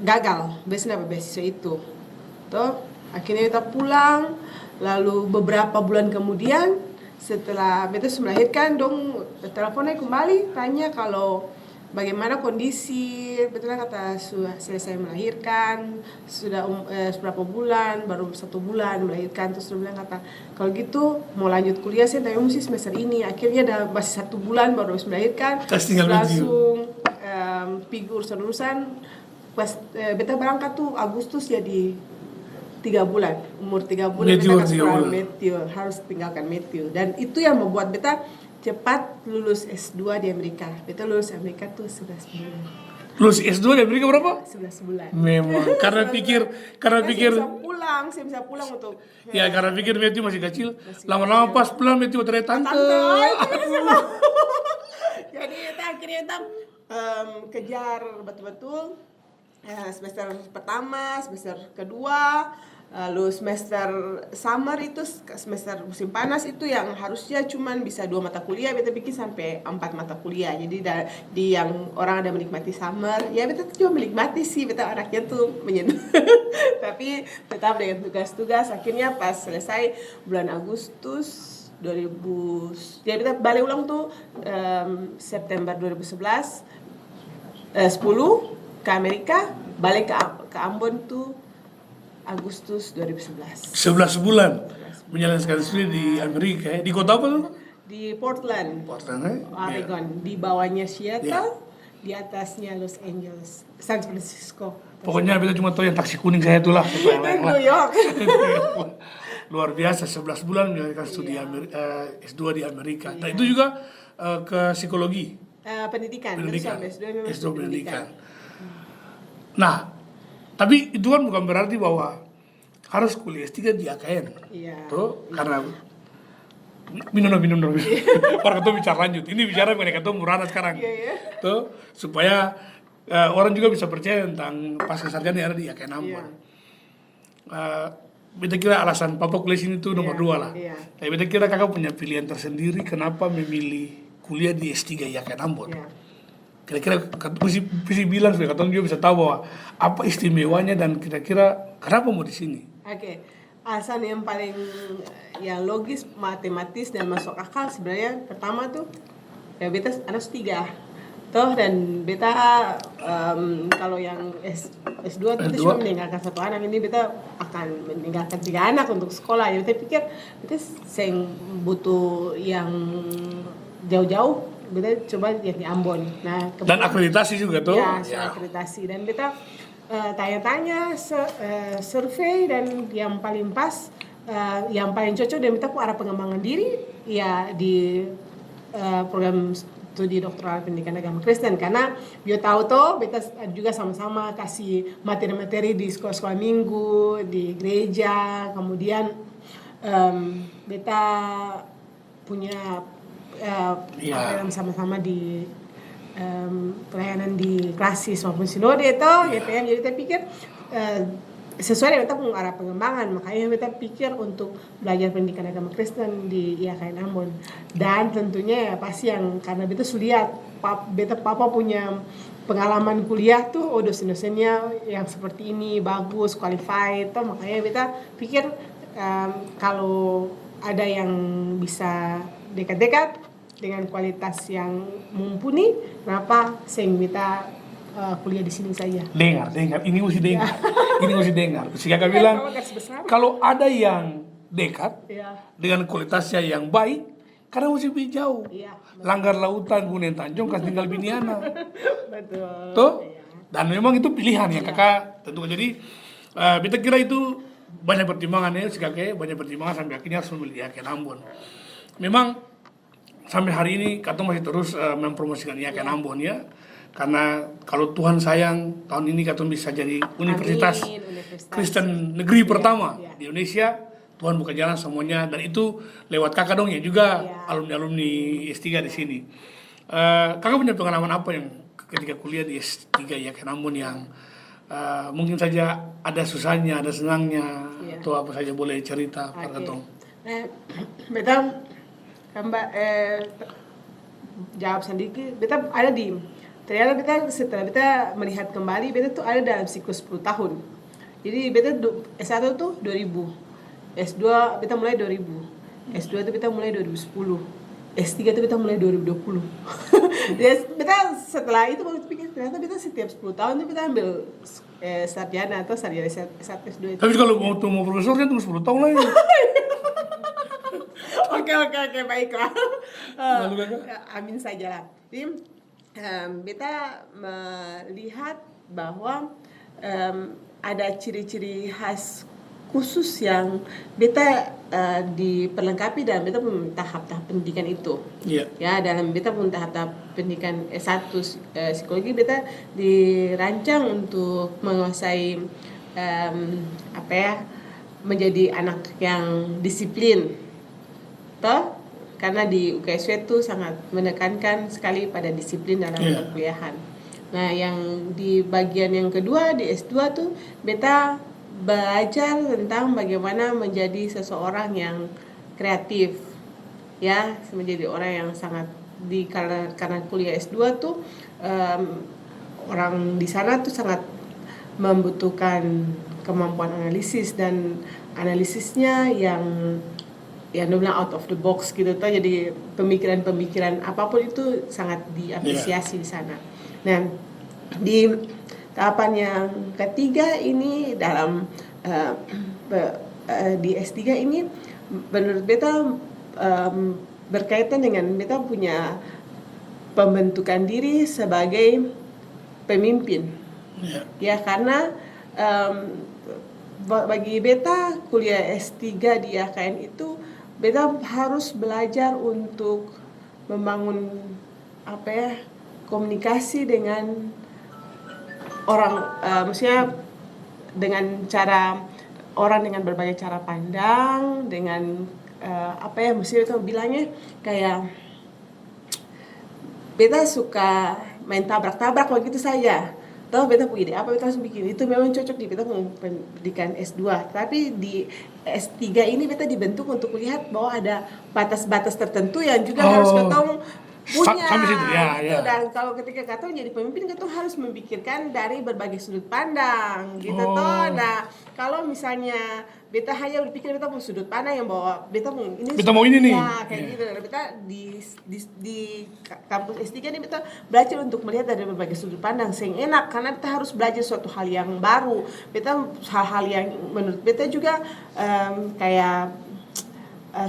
Speaker 2: gagal beasiswa itu. Tuh akhirnya beta pulang lalu beberapa bulan kemudian setelah beta melahirkan dong teleponnya kembali tanya kalau bagaimana kondisi betul kata sudah selesai melahirkan sudah berapa bulan baru 1 bulan melahirkan terus dia bilang kata kalau gitu mau lanjut kuliah sih tapi mesti semester ini akhirnya masih 1 bulan baru habis melahirkan langsung pergi urusan pas beta berangkat tuh Agustus jadi 3 bulan, umur 3 bulan Matthew harus tinggalkan Matthew dan itu yang membuat beta cepat lulus S2 di Amerika. Beta lulus Amerika tuh 11 bulan.
Speaker 1: Lulus S2 di Amerika berapa?
Speaker 2: 11 bulan.
Speaker 1: Memang karena pikir
Speaker 2: saya bisa pulang untuk
Speaker 1: ya karena pikir Matthew masih kecil. Lama-lama pas pulang Matthew ternyata tante.
Speaker 2: Jadi akhirnya kita kejar betul-betul semester pertama, semester kedua, lalu semester summer itu semester musim panas itu yang harusnya cuman bisa 2 mata kuliah, beta bikin sampai 4 mata kuliah. Jadi di yang orang ada menikmati summer, ya beta cuma menikmati sih, beta anaknya tuh menyentuh. Tapi tetap dengan tugas-tugas, akhirnya pas selesai bulan Agustus 2000, jadi beta balik ulang tuh September 2011 10 ke Amerika, balik ke Ambon tuh Agustus 2011.
Speaker 1: 11 bulan menjalankan studi di Amerika ya. Di kota apa tuh?
Speaker 2: Di Portland, Oregon. Di bawahnya Seattle, di atasnya Los Angeles, San Francisco.
Speaker 1: Pokoknya kita cuma tahu yang taksi kuning saya itulah.
Speaker 2: New York.
Speaker 1: Luar biasa 11 bulan menjalankan studi S2 di Amerika. Nah itu juga ke psikologi.
Speaker 2: Pendidikan.
Speaker 1: S2 pendidikan. Nah, tapi itu kan bukan berarti bahwa harus kuliah S3 di AKN.
Speaker 2: Iya.
Speaker 1: Tuh, karena minum. Orang itu bicara lanjut. Ini bicara mengenai ketemu Murana sekarang.
Speaker 2: Iya.
Speaker 1: Tuh, supaya orang juga bisa percaya tentang pasca sarjana yang ada di AKN Ambon. Beta kira alasan papa kuliah sini tuh nomor 2 lah.
Speaker 2: Iya.
Speaker 1: Tapi beta kira kakak punya pilihan tersendiri kenapa memilih kuliah di S3 di AKN Ambon.
Speaker 2: Iya.
Speaker 1: Kira-kira mesti bilang supaya katong juga bisa tahu bahwa apa istimewanya dan kira-kira kenapa mau di sini.
Speaker 2: Oke. Alasan yang paling yang logis, matematis dan masuk akal sebenarnya pertama tuh ya beta anak 3 toh dan beta kalau yang S2 kita cuma meninggalkan 1 anak, ini beta akan meninggalkan 3 anak untuk sekolah. Ya beta pikir beta seng butuh yang jauh-jauh, beta coba yang di Ambon. Nah,
Speaker 1: dan akreditasi juga tuh.
Speaker 2: Ya, akreditasi. Dan beta tanya-tanya, survei dan yang paling pas, yang paling cocok dan beta arah pengembangan diri ya di program studi doktoral pendidikan agama Kristen, karena bio tahu toh beta juga sama-sama kasih materi-materi di sekolah-sekolah minggu di gereja, kemudian beta punya pelayanan sama-sama di pelayanan di klasis maupun sinode itu gitu ya. Jadi saya pikir sesuai dengan kita arah pengembangan, makanya kita pikir untuk belajar pendidikan agama Kristen di IAKN Ambon. Dan tentunya ya pasti yang karena beta sudah lihat papa punya pengalaman kuliah tuh, dosen-dosennya yang seperti ini bagus, qualified tuh, makanya beta pikir kalau ada yang bisa dekat-dekat dengan kualitas yang mumpuni, kenapa sehingga kita kuliah di sini saja.
Speaker 1: Dengar, ini mesti dengar. Ini mesti dengar. Si kakak bilang, kalau ada yang dekat
Speaker 2: Iya.
Speaker 1: dengan kualitasnya yang baik karena masih lebih jauh.
Speaker 2: Iya.
Speaker 1: Langgar lautan Bunen Tanjung kan tinggal Biniana.
Speaker 2: Betul.
Speaker 1: Tuh.
Speaker 2: Iya.
Speaker 1: Dan memang itu pilihan ya kakak tentu. Jadi kita kira itu banyak pertimbangan ya si kakek, banyak pertimbangan sampai akhirnya harus memilih Yakin Ambon. Memang sampai hari ini Katong masih terus mempromosikan Yakin Ambon ya. Karena kalau Tuhan sayang tahun ini Katong bisa jadi universitas
Speaker 2: Amin, universitas.
Speaker 1: Kristen negeri pertama
Speaker 2: iya.
Speaker 1: di Indonesia. Tuhan buka jalan semuanya dan itu lewat kakak dong ya juga
Speaker 2: Iya.
Speaker 1: alumni S3 di sini. Kakak punya pengalaman apa yang ketika kuliah di S3 Yakin Ambon yang mungkin saja ada susahnya, ada senangnya,
Speaker 2: Iya.
Speaker 1: atau apa saja boleh cerita Pak
Speaker 2: Oke.
Speaker 1: Katong.
Speaker 2: Beta Mbak jawab sedikit. Beta ada di ternyata beta setelah beta melihat kembali beta tuh ada dalam siklus 10 tahun. Jadi beta S1 tuh 2000. S2 beta mulai 2000. S2 tuh beta mulai 2010. S3 tuh beta mulai 2020. Jadi beta setelah itu baru pikir ternyata beta setiap 10 tahun tuh beta ambil sarjana atau sarjana S1 S2 itu.
Speaker 1: Tapi kalau mau profesor kan tunggu 10 tahun lagi.
Speaker 2: Oke, baiklah.
Speaker 1: Lalu kakak?
Speaker 2: Amin saja lah. Jadi, beta melihat bahwa ada ciri-ciri khas khusus yang beta diperlengkapi dalam beta pun tahap-tahap pendidikan itu.
Speaker 1: Iya.
Speaker 2: Ya, dalam beta pun tahap-tahap pendidikan S1 psikologi beta dirancang untuk menguasai menjadi anak yang disiplin. Toh, karena di UKSW itu sangat menekankan sekali pada disiplin dalam perkuliahan. Nah, yang di bagian yang kedua di S2 tuh beta belajar tentang bagaimana menjadi seseorang yang kreatif. Ya, menjadi orang yang sangat karena kuliah S2 tuh orang di sana tuh sangat membutuhkan kemampuan analisis dan analisisnya yang bilang out of the box gitu tuh, jadi pemikiran apapun itu sangat diapresiasi di sana. Nah, di tahapan yang ketiga ini dalam di S3 ini menurut beta berkaitan dengan beta punya pembentukan diri sebagai pemimpin. Ya, karena bagi beta kuliah S3 di AKN itu beta harus belajar untuk membangun komunikasi dengan orang, maksudnya dengan cara orang dengan berbagai cara pandang, dengan maksudnya itu bilangnya kayak beta suka main tabrak-tabrak begitu saja. Tahu beta punya ide apa beta harus bikin itu memang cocok di beta pendidikan S2. Tapi di S3 ini beta dibentuk untuk melihat bahwa ada batas-batas tertentu yang juga harus ketemu punya.
Speaker 1: Sampai situ ya,
Speaker 2: gitu.
Speaker 1: ya.
Speaker 2: Dan kalau ketika katong jadi pemimpin katong harus memikirkan dari berbagai sudut pandang gitu toh. Nah, kalau misalnya beta hanya berpikir beta mau sudut pandang yang bahwa beta mau ini nih. Ya, kayak gitu. Beta di kampus S3 ini beta belajar untuk melihat dari berbagai sudut pandang yang enak karena beta harus belajar suatu hal yang baru. Beta hal-hal yang menurut beta juga kayak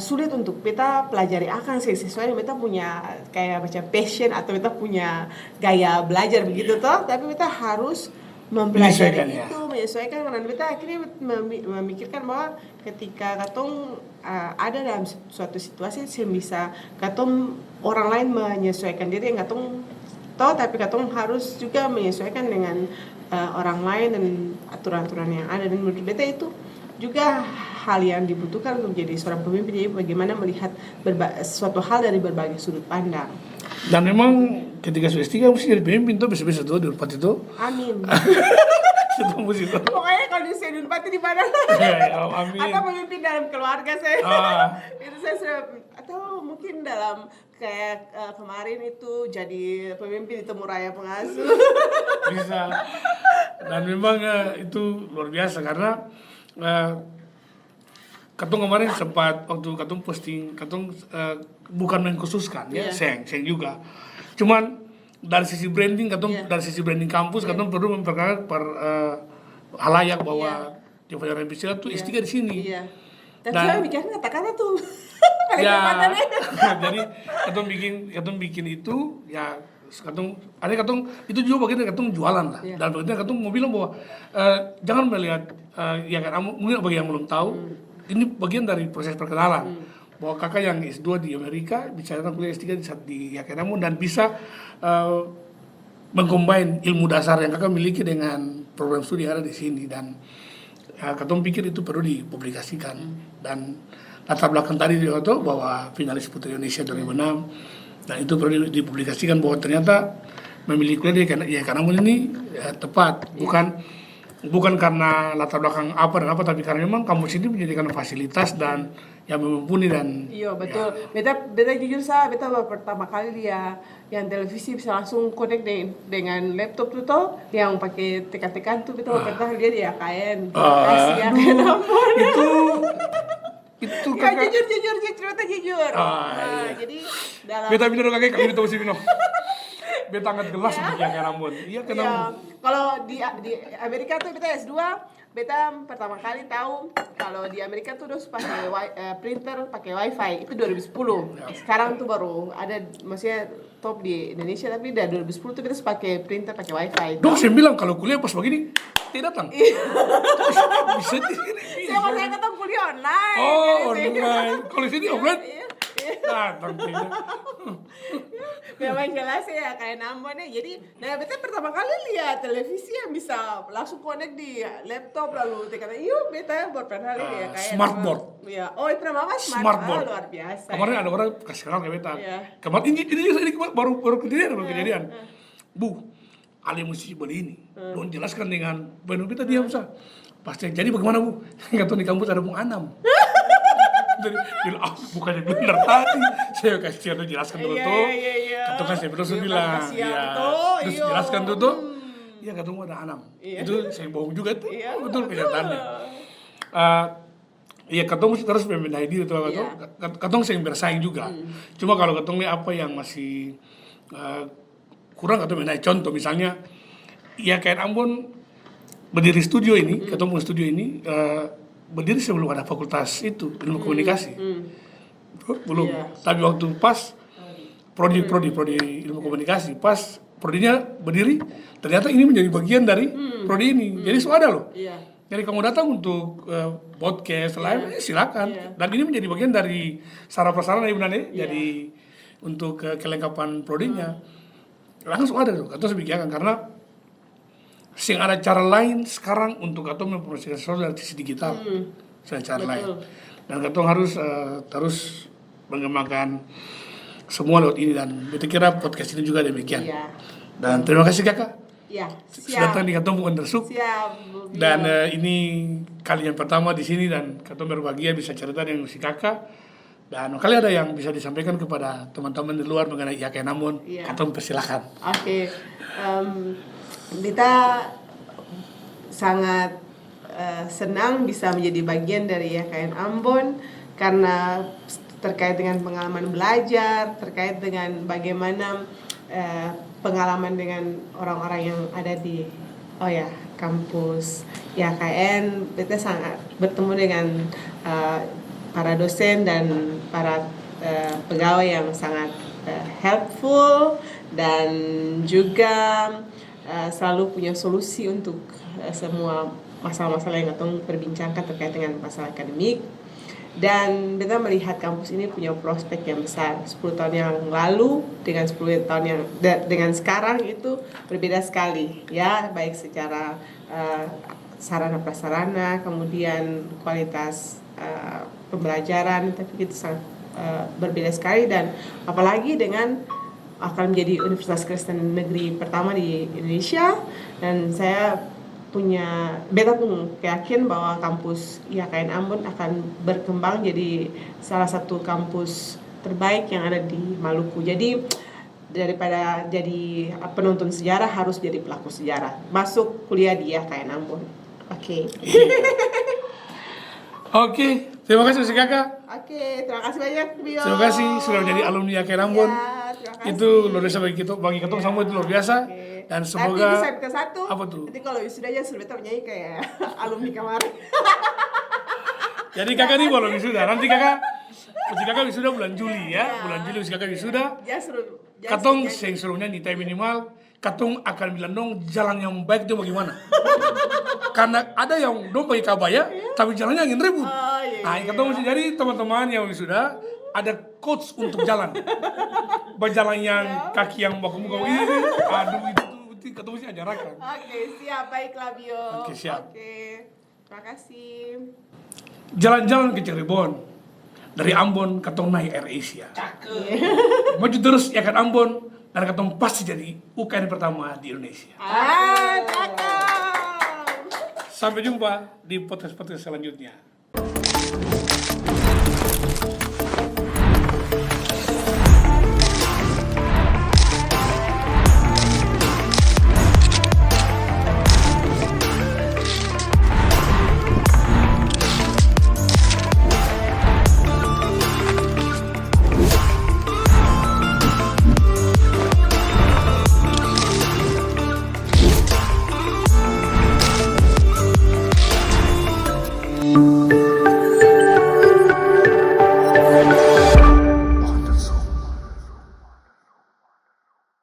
Speaker 2: sulit untuk beta pelajari akan sesuai dengan beta punya kayak macam passion atau beta punya gaya belajar begitu toh, tapi beta harus mempelajari itu, menyesuaikan karena beta akhirnya memikirkan bahwa ketika katong ada dalam suatu situasi yang bisa katong orang lain menyesuaikan diri yang katong toh, tapi katong harus juga menyesuaikan dengan orang lain dan aturan-aturan yang ada, dan menurut beta itu juga hal yang dibutuhkan untuk menjadi seorang pemimpin, jadi bagaimana melihat suatu hal dari berbagai sudut pandang.
Speaker 1: Dan memang ketika sudah S3 mesti jadi pemimpin tuh bisa-bisa tuh di Unpad itu.
Speaker 2: Amin.
Speaker 1: Itu mesti tuh.
Speaker 2: Pokoknya kalau di Unpad itu di mana?
Speaker 1: Ya, amin.
Speaker 2: Atau pemimpin dalam keluarga saya. Itu saya sudah, atau mungkin dalam kayak kemarin itu jadi pemimpin di Temuraya Pengasuh.
Speaker 1: Bisa. Dan memang itu luar biasa karena Katong kemarin sempat waktu Katong posting, Katong bukan mengkhususkan ya, seng juga. Cuman dari sisi branding Katong dari sisi branding kampus Katong perlu memperkenalkan halayak bahwa Java Rempicila tuh S3 di sini.
Speaker 2: Dan
Speaker 1: Dan-
Speaker 2: saya bikin kata-kata tuh.
Speaker 1: Ya,
Speaker 2: Kata-kata deh.
Speaker 1: jadi katong bikin itu ya katong itu juga bagian dari katong jualan lah.
Speaker 2: Iya.
Speaker 1: Dan bagian katong mau bilang bahwa jangan melihat ya kan mungkin bagi yang belum tahu ini bagian dari proses perkenalan bahwa kakak yang S2 di Amerika bisa datang kuliah S3 di Yakinamun dan bisa mengcombine ilmu dasar yang kakak miliki dengan program studi yang ada di sini dan katong pikir itu perlu dipublikasikan dan latar belakang tadi juga tahu bahwa finalis Putri Indonesia 2006 dan itu perlu dipublikasikan bahwa ternyata memilih kuliah di Yakinamun ini tepat bukan karena latar belakang apa dan apa tapi karena memang kampus ini menjadikan fasilitas dan yang mumpuni dan
Speaker 2: Iya betul. Beta jujur beta baru pertama kali dia yang televisi bisa langsung connect dengan laptop tuh toh yang pakai tekan-tekan tuh beta baru pertama dia di AKN. Kasih AKN ampun.
Speaker 1: itu
Speaker 2: Ya
Speaker 1: kakak
Speaker 2: jujur cerita jujur.
Speaker 1: iya.
Speaker 2: Jadi dalam
Speaker 1: beta minum kakak kali itu mesti minum beta angkat gelas untuk yang rambut iya
Speaker 2: ya,
Speaker 1: kenapa
Speaker 2: kalau di Amerika tuh beta S2, beta pertama kali tahu kalau di Amerika tuh harus pakai printer pakai wifi itu 2010. Sekarang tuh baru ada maksudnya top di Indonesia tapi dari 2010 tuh kita harus pakai printer pakai wifi.
Speaker 1: dong saya bilang kalau kuliah pas begini tidak datang bisa di sini
Speaker 2: Saya masih ketemu kuliah online.
Speaker 1: oh
Speaker 2: Jadi saya-
Speaker 1: online kalau di sini offline
Speaker 2: Iya.
Speaker 1: datang tidak.
Speaker 2: Memang jelas ya kayak nambahnya. Jadi, nah beta pertama kali lihat televisi yang bisa langsung connect di laptop lalu dia kata, "Yuk, beta buat pernah lihat ya kayak
Speaker 1: Smartboard.
Speaker 2: Iya. Oh, pernah mama
Speaker 1: Smartboard.
Speaker 2: luar biasa.
Speaker 1: Kemarin ada orang kasih kenal ke beta.
Speaker 2: Iya.
Speaker 1: Kemarin ini baru kejadian. Bu, Ali mesti beli ini. Don jelaskan dengan penuh beta diam sah. Pasti jadi bagaimana Bu? Enggak tahu di kampus ada Bung Anam. Jadi bilang, bukannya benar tadi. Saya kasih dia jelaskan dulu tuh.
Speaker 2: Iya.
Speaker 1: Kata kan saya terus
Speaker 2: Iya,
Speaker 1: bilang,
Speaker 2: kasihan
Speaker 1: iya.
Speaker 2: tuh,
Speaker 1: Terus
Speaker 2: iya.
Speaker 1: jelaskan tuh. Iya ketemu ada Anam.
Speaker 2: Iya.
Speaker 1: Itu saya bohong juga tuh.
Speaker 2: Iya,
Speaker 1: Betul kenyataannya. Iya ketemu terus membenahi diri tuh
Speaker 2: Iya.
Speaker 1: ketemu sering bersaing juga. Cuma kalau ketemu apa yang masih kurang atau menaik contoh misalnya ya kayak Ambon berdiri studio ini, ketemu studio ini berdiri sebelum ada fakultas itu ilmu komunikasi. Belum.
Speaker 2: Iya.
Speaker 1: Tapi waktu pas prodi ilmu komunikasi pas prodinya berdiri ternyata ini menjadi bagian dari prodi ini. Jadi sudah ada loh.
Speaker 2: Iya.
Speaker 1: Jadi kamu datang untuk podcast live silakan.
Speaker 2: Iya.
Speaker 1: Dan ini menjadi bagian dari sarana-prasarana Ibu Nane. Jadi untuk kelengkapan prodinya langsung ada tuh. Atau sebegini karena sing ada cara lain sekarang untuk atau mempromosikan sesuatu dari sisi digital. Cara lain. Dan katong harus terus mengembangkan semua lewat ini dan saya kira podcast ini juga demikian.
Speaker 2: Iya.
Speaker 1: Dan terima kasih kakak
Speaker 2: Iya.
Speaker 1: sudah datang di katong bukan tersuk.
Speaker 2: Siap.
Speaker 1: Dan ini kali yang pertama di sini dan katong berbahagia bisa cerita dengan si kakak. Dan kali ada yang bisa disampaikan kepada teman-teman di luar mengenai Yakai Namun,
Speaker 2: Iya.
Speaker 1: katong persilahkan.
Speaker 2: Oke. Kita sangat senang bisa menjadi bagian dari YKN Ambon karena terkait dengan pengalaman belajar, terkait dengan bagaimana pengalaman dengan orang-orang yang ada di kampus YKN. Kita sangat bertemu dengan para dosen dan para pegawai yang sangat helpful dan juga selalu punya solusi untuk semua masalah-masalah yang katong perbincangkan terkait dengan masalah akademik. Dan kita melihat kampus ini punya prospek yang besar. 10 tahun yang lalu dengan 10 tahun yang dengan sekarang itu berbeda sekali ya, baik secara sarana prasarana, kemudian kualitas pembelajaran, tapi itu sangat berbeda sekali. Dan apalagi dengan akan menjadi Universitas Kristen Negeri pertama di Indonesia, dan saya beta pun yakin bahwa kampus YKN Ambon akan berkembang jadi salah satu kampus terbaik yang ada di Maluku. Jadi daripada jadi penonton sejarah harus jadi pelaku sejarah. Masuk kuliah di YKN Ambon. Oke.
Speaker 1: Oke, terima kasih si kakak.
Speaker 2: Oke, terima kasih banyak Bio.
Speaker 1: Terima kasih sudah menjadi alumni Yakai Namun.
Speaker 2: Ya, terima kasih.
Speaker 1: Itu luar biasa bagi kita semua itu luar biasa.
Speaker 2: Oke.
Speaker 1: Dan
Speaker 2: Nanti
Speaker 1: semoga
Speaker 2: bisa ke satu.
Speaker 1: apa tuh?
Speaker 2: Nanti kalau wisudanya sudah beta nyanyi kayak alumni kemarin.
Speaker 1: Jadi kakak nih belum wisuda. Nanti kakak wisuda bulan Juli ya. Bulan Juli kakak wisuda. Katong yang suruhnya nita minimal. Katong akan bilang dong jalan yang baik itu bagaimana. Karena ada yang dong pakai kabaya, tapi jalannya angin ribut. Nah, katong mesti jadi teman-teman yang wisuda ada coach untuk jalan. Berjalan yang kaki yang baku-baku ini. Aduh itu katong mesti ajarkan.
Speaker 2: Oke, siap. Baiklah, Bio.
Speaker 1: Oke, siap.
Speaker 2: Oke, terima kasih.
Speaker 1: Jalan-jalan ke Cirebon. Dari Ambon katong naik Air Asia. Maju terus ya kan Ambon. Dan katong pasti jadi UKM pertama di Indonesia.
Speaker 2: Cakep.
Speaker 1: Sampai jumpa di podcast-podcast selanjutnya.